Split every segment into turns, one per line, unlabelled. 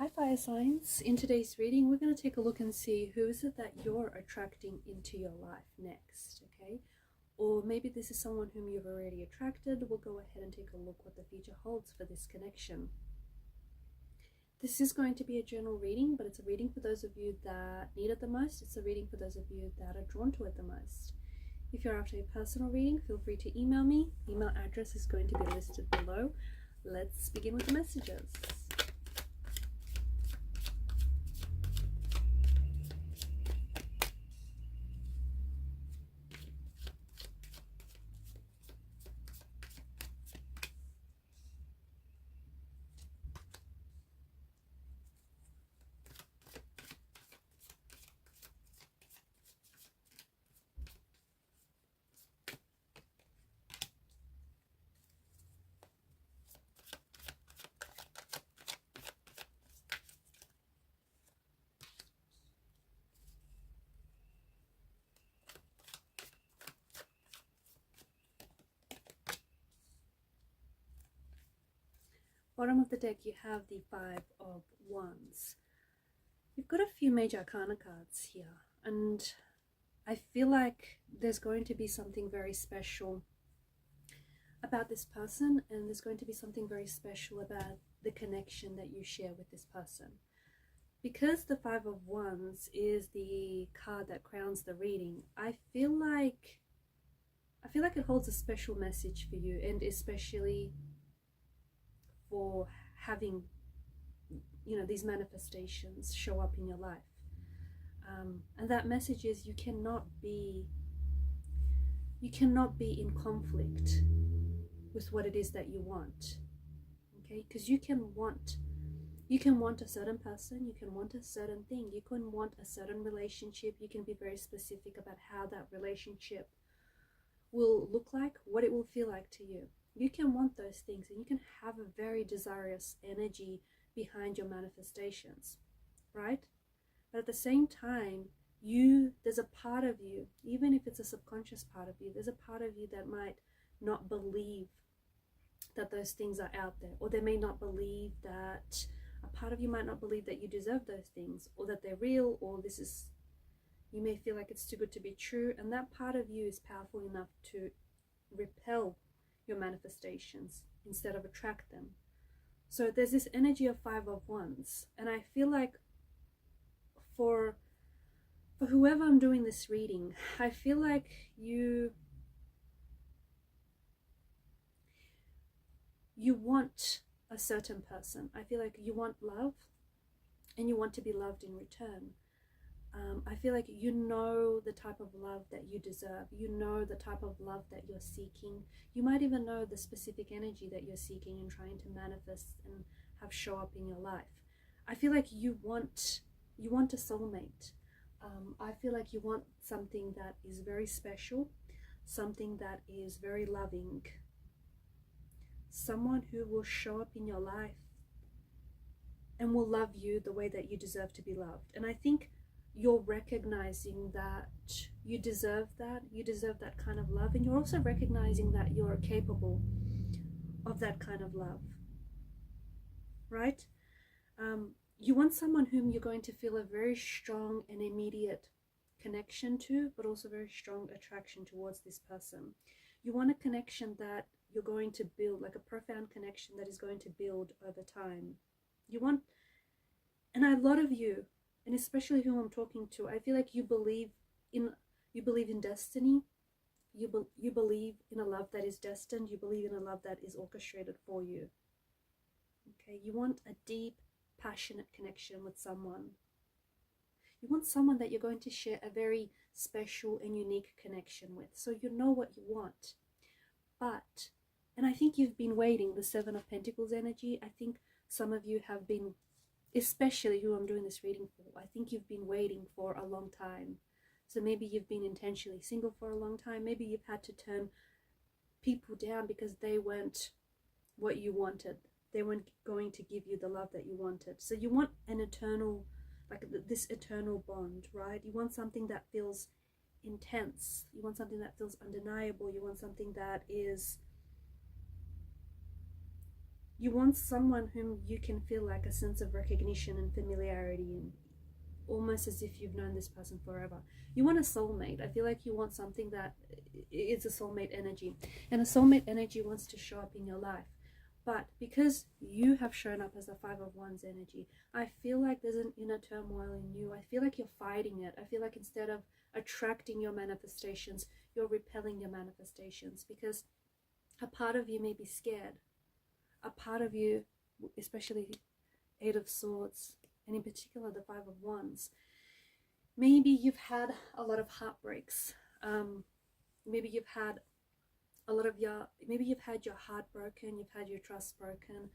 Hi fire signs, in today's reading we're going to take a look and see who is it that you're attracting into your life next, okay? Or maybe this is someone whom you've already attracted. We'll go ahead and take a look what the future holds for this connection. This is going to be a general reading, but it's a reading for those of you that need it the most. It's a reading for those of you that are drawn to it the most. If you're after a personal reading, feel free to email me. Email address is going to be listed below. Let's begin with the messages. Bottom of the deck, you have the Five of Wands. You've got a few major arcana cards here, and I feel like there's going to be something very special about this person, and there's going to be something very special about the connection that you share with this person. Because the Five of Wands is the card that crowns the reading, I feel like it holds a special message for you, and especially for having, these manifestations show up in your life. And that message is you cannot be in conflict with what it is that you want, okay? Because you can want a certain person, you can want a certain thing, you can want a certain relationship. You can be very specific about how that relationship will look like, what it will feel like to you. You can want those things, and you can have a very desirous energy behind your manifestations, right? But at the same time, there's a part of you, even if it's a subconscious part of you, there's a part of you that might not believe that those things are out there, or they may not believe that, a part of you might not believe that you deserve those things, or that they're real, or you may feel like it's too good to be true, and that part of you is powerful enough to repel your manifestations instead of attract them. So there's this energy of Five of Wands, and I feel like for whoever I'm doing this reading, I feel like you want a certain person. I feel like you want love, and you want to be loved in return. I feel like you know the type of love that you deserve. You know the type of love that you're seeking. You might even know the specific energy that you're seeking and trying to manifest and have show up in your life. I feel like you want a soulmate. I feel like you want something that is very special, something that is very loving, someone who will show up in your life and will love you the way that you deserve to be loved. And I think you're recognizing that you deserve that kind of love, and you're also recognizing that you're capable of that kind of love, right? You want someone whom you're going to feel a very strong and immediate connection to, but also very strong attraction towards this person. You want a connection that you're going to build, like a profound connection that is going to build over time. And a lot of you, and especially who I'm talking to, I feel like you believe in destiny. You believe in a love that is destined. You believe in a love that is orchestrated for you. Okay, you want a deep, passionate connection with someone. You want someone that you're going to share a very special and unique connection with. So you know what you want. And I think you've been waiting, the Seven of Pentacles energy. I think some of you have been, especially who I'm doing this reading for, I think you've been waiting for a long time. So maybe you've been intentionally single for a long time. Maybe you've had to turn people down because they weren't what you wanted. They weren't going to give you the love that you wanted. So you want an eternal, like this eternal bond, right? You want something that feels intense. You want something that feels undeniable. You want something that is You want someone whom you can feel like a sense of recognition and familiarity in, almost as if you've known this person forever. You want a soulmate. I feel like you want something that is a soulmate energy. And a soulmate energy wants to show up in your life. But because you have shown up as a Five of Wands energy, I feel like there's an inner turmoil in you. I feel like you're fighting it. I feel like instead of attracting your manifestations, you're repelling your manifestations, because a part of you may be scared. A part of you, especially Eight of Swords, and in particular the Five of Wands, maybe you've had a lot of heartbreaks. Maybe you've had your heart broken, you've had your trust broken,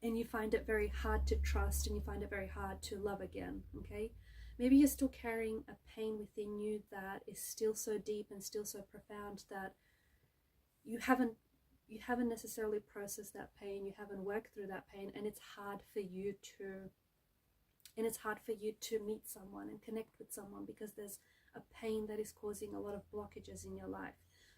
and you find it very hard to trust, and you find it very hard to love again. Okay, maybe you're still carrying a pain within you that is still so deep and still so profound that you haven't necessarily processed that pain, you haven't worked through that pain, and it's hard for you to meet someone and connect with someone, because there's a pain that is causing a lot of blockages in your life.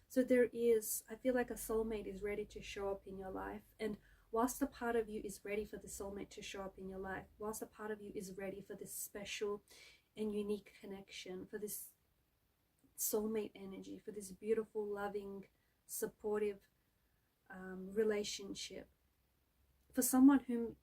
So I feel like a soulmate is ready to show up in your life, and whilst a part of you is ready for the soulmate to show up in your life, whilst a part of you is ready for this special and unique connection, for this soulmate energy, for this beautiful, loving, supportive relationship, for someone who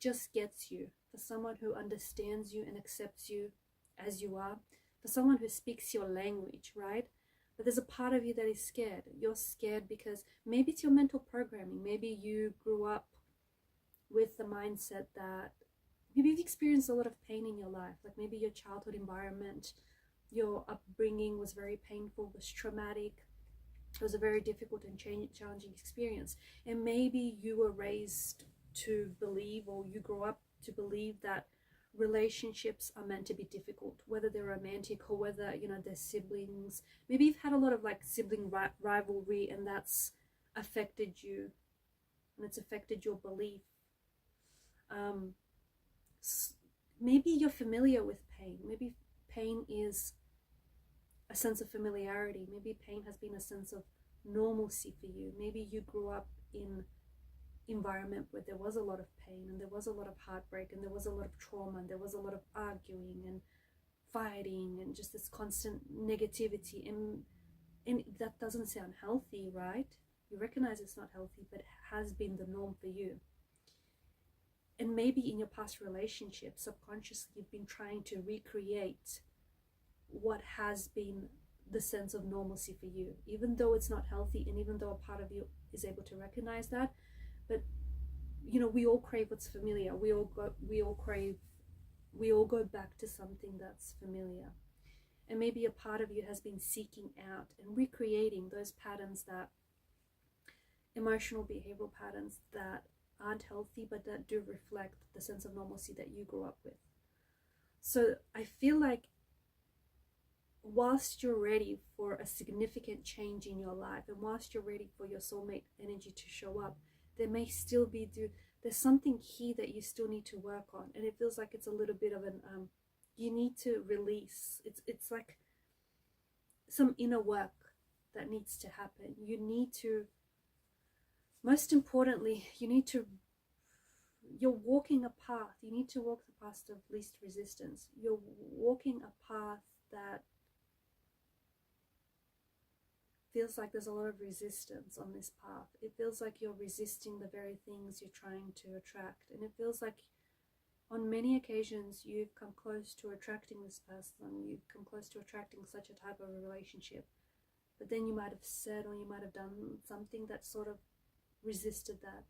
just gets you, for someone who understands you and accepts you as you are, for someone who speaks your language, right? But there's a part of you that is scared. You're scared because maybe it's your mental programming. Maybe you grew up with the mindset that maybe you've experienced a lot of pain in your life. Like maybe your childhood environment, your upbringing was very painful, was traumatic. It was a very difficult and challenging experience. And maybe you were raised to believe, or you grew up to believe, that relationships are meant to be difficult, whether they're romantic or whether, they're siblings. Maybe you've had a lot of like sibling rivalry, and that's affected you, and it's affected your belief. Maybe you're familiar with pain. Maybe pain is a sense of familiarity. Maybe pain has been a sense of normalcy for you. Maybe you grew up in environment where there was a lot of pain, and there was a lot of heartbreak, and there was a lot of trauma, and there was a lot of arguing and fighting, and just this constant negativity, and that doesn't sound healthy, right? You recognize it's not healthy, but it has been the norm for you. And maybe in your past relationships, subconsciously you've been trying to recreate what has been the sense of normalcy for you, even though it's not healthy, and even though a part of you is able to recognize that. But we all crave what's familiar. We all go back to something that's familiar. And maybe a part of you has been seeking out and recreating those patterns, that emotional behavioral patterns that aren't healthy, but that do reflect the sense of normalcy that you grew up with. So I feel like whilst you're ready for a significant change in your life, and whilst you're ready for your soulmate energy to show up, there may still be there's something here that you still need to work on, and it feels like it's a little bit of an you need to release. It's like some inner work that needs to happen. You need to, most importantly, you're walking a path. You need to walk the path of least resistance. You're walking a path that feels like there's a lot of resistance on this path. It feels like you're resisting the very things you're trying to attract. And it feels like on many occasions you've come close to attracting this person. You've come close to attracting such a type of a relationship. But then you might have said, or you might have done something that sort of resisted that.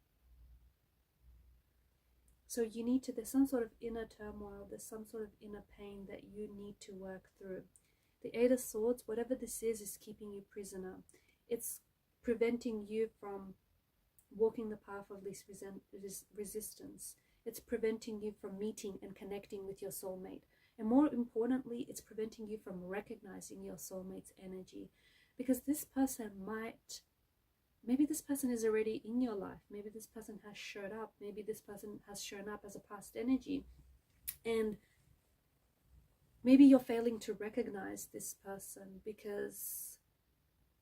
So there's some sort of inner turmoil, there's some sort of inner pain that you need to work through. The Eight of Swords, whatever this is keeping you prisoner. It's preventing you from walking the path of least resistance. It's preventing you from meeting and connecting with your soulmate. And more importantly, it's preventing you from recognizing your soulmate's energy. Because maybe this person is already in your life. Maybe this person has showed up. Maybe this person has shown up as a past energy. And maybe you're failing to recognize this person because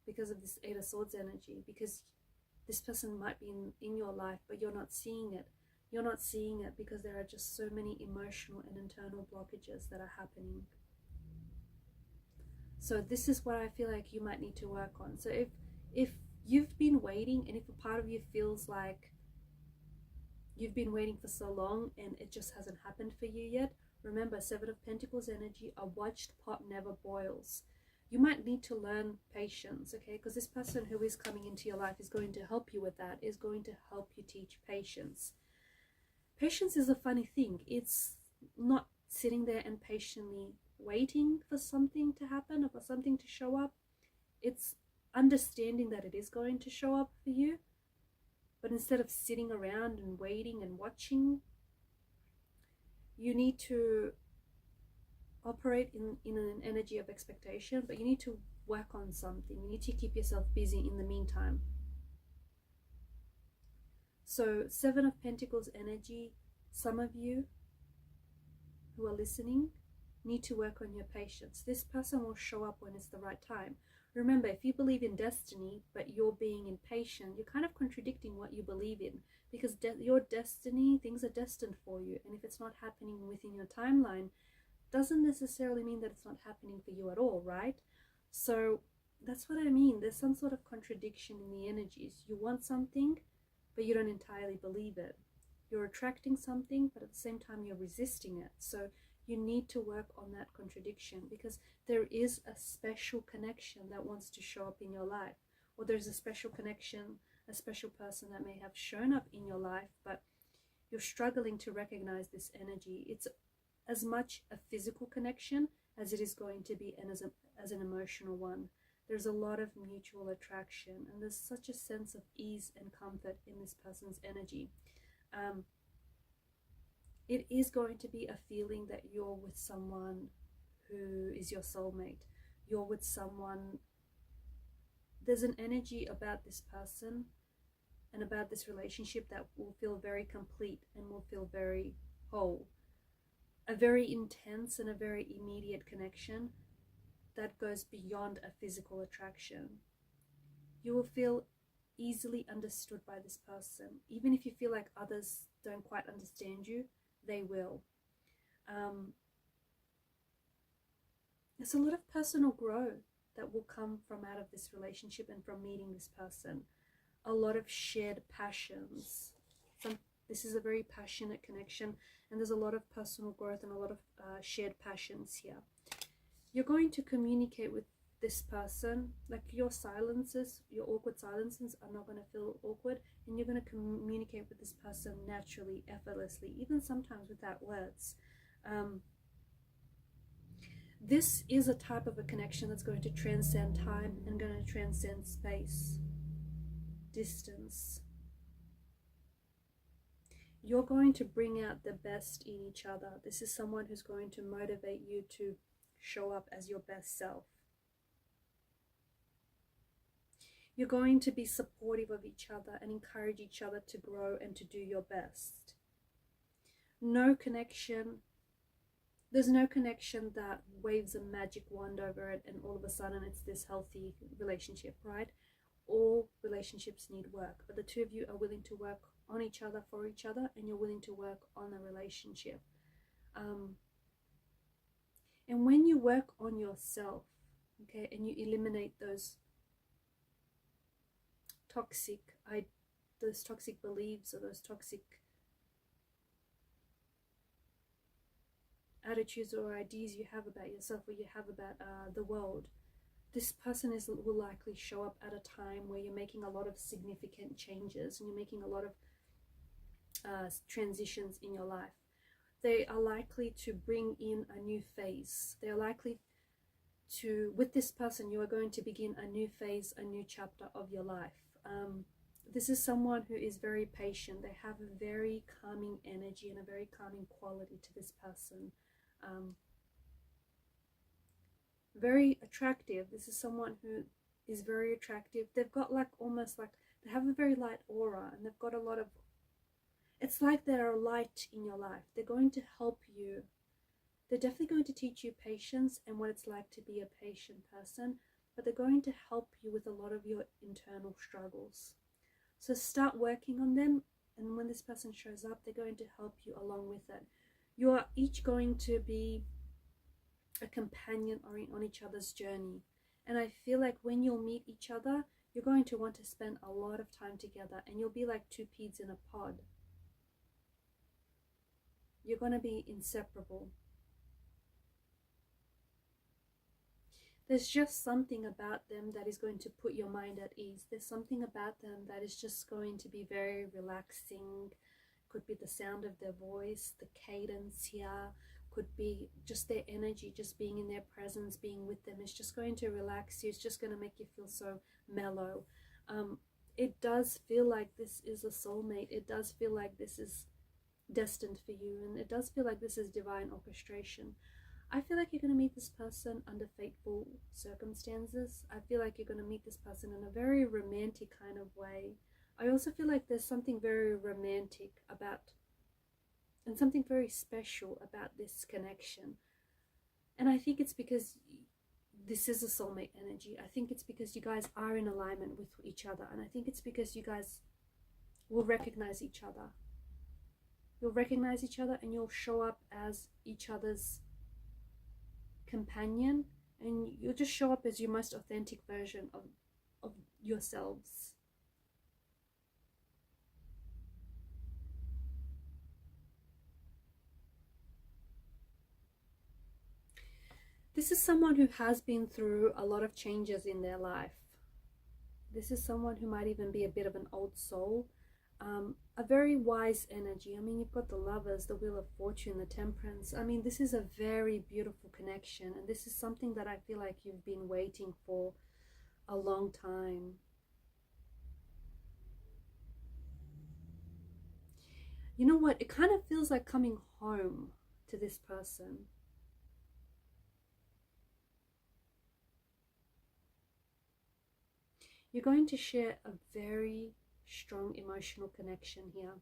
of this Eight of Swords energy, because This person might be in your life, but you're not seeing it. You're not seeing it because there are just so many emotional and internal blockages that are happening. So this is what I feel like you might need to work on. So if you've been waiting, and if a part of you feels like you've been waiting for so long and it just hasn't happened for you yet, remember, 7 of Pentacles energy, a watched pot never boils. You might need to learn patience, okay? Because this person who is coming into your life is going to help you with that, is going to help you teach patience. Patience is a funny thing. It's not sitting there and patiently waiting for something to happen or for something to show up. It's understanding that it is going to show up for you. But instead of sitting around and waiting and watching, you need to operate in an energy of expectation, but you need to work on something. You need to keep yourself busy in the meantime. So 7 of Pentacles energy, some of you who are listening need to work on your patience. This person will show up when it's the right time. Remember, if you believe in destiny, but you're being impatient, you're kind of contradicting what you believe in, because your destiny, things are destined for you. And if it's not happening within your timeline, doesn't necessarily mean that it's not happening for you at all, right? So that's what I mean. There's some sort of contradiction in the energies. You want something, but you don't entirely believe it. You're attracting something, but at the same time you're resisting it. So you need to work on that contradiction, because there is a special connection that wants to show up in your life, or there's a special connection, a special person that may have shown up in your life, but you're struggling to recognize this energy. It's as much a physical connection as it is going to be as an emotional one. There's a lot of mutual attraction, and there's such a sense of ease and comfort in this person's energy. It is going to be a feeling that you're with someone who is your soulmate. You're with someone, there's an energy about this person and about this relationship that will feel very complete and will feel very whole. A very intense and a very immediate connection that goes beyond a physical attraction. You will feel easily understood by this person. Even if you feel like others don't quite understand you, they will. There's a lot of personal growth that will come from out of this relationship and from meeting this person. A lot of shared passions. This is a very passionate connection, and there's a lot of personal growth and a lot of shared passions here. You're going to communicate with this person, like your silences, your awkward silences are not going to feel awkward, and you're going to communicate with this person naturally, effortlessly, even sometimes without words. This is a type of a connection that's going to transcend time and going to transcend space, distance. You're going to bring out the best in each other. This is someone who's going to motivate you to show up as your best self. You're going to be supportive of each other and encourage each other to grow and to do your best. No connection, there's no connection that waves a magic wand over it and all of a sudden it's this healthy relationship, right? All relationships need work, but the two of you are willing to work on each other, for each other, and you're willing to work on a relationship. And when you work on yourself, okay, and you eliminate those toxic beliefs or those toxic attitudes or ideas you have about yourself or you have about the world, this person will likely show up at a time where you're making a lot of significant changes and you're making a lot of transitions in your life. They are likely to bring in a new phase. They are likely to, with this person, you are going to begin a new phase, a new chapter of your life. This is someone who is very patient. They have a very calming energy and a very calming quality to this person. Very attractive. This is someone who is very attractive. They've got like almost like, they have a very light aura and they've got a lot of, it's like they're a light in your life. They're going to help you. They're definitely going to teach you patience and what it's like to be a patient person, but they're going to help you with a lot of your internal struggles. So start working on them, and when this person shows up, they're going to help you along with it. You are each going to be a companion on each other's journey. And I feel like when you'll meet each other, you're going to want to spend a lot of time together, and you'll be like two peas in a pod. You're going to be inseparable. There's just something about them that is going to put your mind at ease. There's something about them that is just going to be very relaxing. Could be the sound of their voice, the cadence here, could be just their energy, just being in their presence, being with them. It's just going to relax you. It's just going to make you feel so mellow. It does feel like this is a soulmate. It does feel like this is destined for you, and it does feel like this is divine orchestration. I feel like you're going to meet this person under fateful circumstances. I feel like you're going to meet this person in a very romantic kind of way. I also feel like there's something very romantic about, and something very special about this connection. And I think it's because this is a soulmate energy. I think it's because you guys are in alignment with each other. And I think it's because you guys will recognize each other. You'll recognize each other, and you'll show up as each other's companion, and you'll just show up as your most authentic version of yourselves. This is someone who has been through a lot of changes in their life. This is someone who might even be a bit of an old soul. A very wise energy. I mean, you've got the Lovers, the Wheel of Fortune, the Temperance. I mean, this is a very beautiful connection, and this is something that I feel like you've been waiting for a long time. You know what? It kind of feels like coming home to this person. You're going to share a very strong emotional connection here.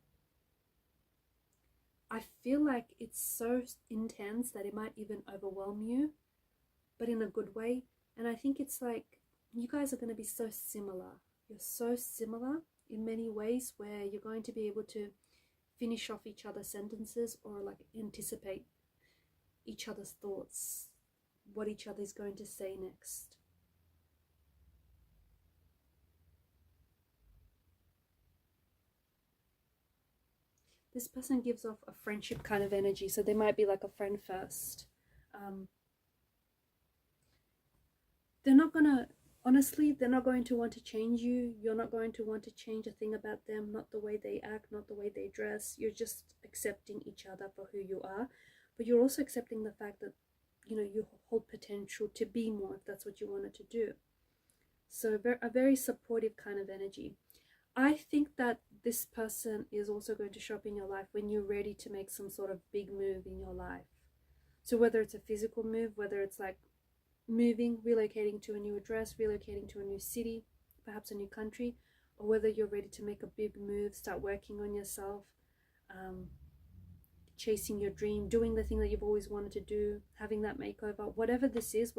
I feel like it's so intense that it might even overwhelm you, but in a good way. And I think it's like you guys are going to be so similar. You're so similar in many ways, where you're going to be able to finish off each other's sentences, or like anticipate each other's thoughts, what each other is going to say next. This person gives off a friendship kind of energy, so they might be like a friend first. They're not gonna, honestly, they're not going to want to change you. You're not going to want to change a thing about them, not the way they act, not the way they dress. You're just accepting each other for who you are, but you're also accepting the fact that, you know, you hold potential to be more if that's what you wanted to do. So a very supportive kind of energy. I think that this person is also going to show up in your life when you're ready to make some sort of big move in your life. So whether it's a physical move, whether it's like moving, relocating to a new address, relocating to a new city, perhaps a new country, or whether you're ready to make a big move, start working on yourself, chasing your dream, doing the thing that you've always wanted to do, having that makeover, whatever this is,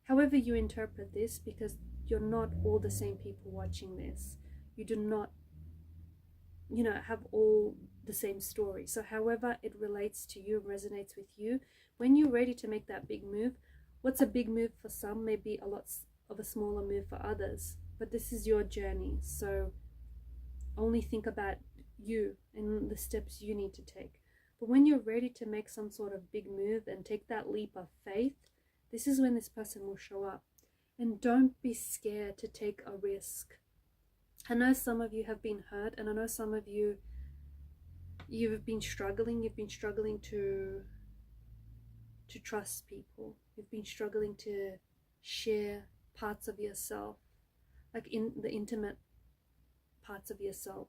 however you interpret this, because you're not all the same people watching this. You do not, you know, have all the same story. So however it relates to you, resonates with you, when you're ready to make that big move, what's a big move for some may be a lot of a smaller move for others. But this is your journey, so only think about you and the steps you need to take. But when you're ready to make some sort of big move and take that leap of faith, this is when this person will show up. And don't be scared to take a risk. I know some of you have been hurt, and I know some of you, you've been struggling to trust people. You've been struggling to share parts of yourself, like in the intimate parts of yourself,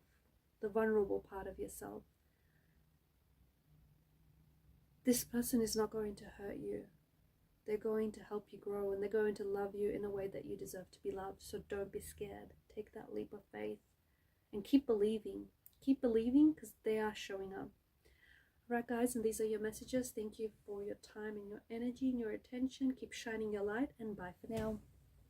the vulnerable part of yourself. This person is not going to hurt you. They're going to help you grow, and they're going to love you in a way that you deserve to be loved. So don't be scared. Take that leap of faith and keep believing. Keep believing, because they are showing up. Alright guys, and these are your messages. Thank you for your time and your energy and your attention. Keep shining your light, and bye for now.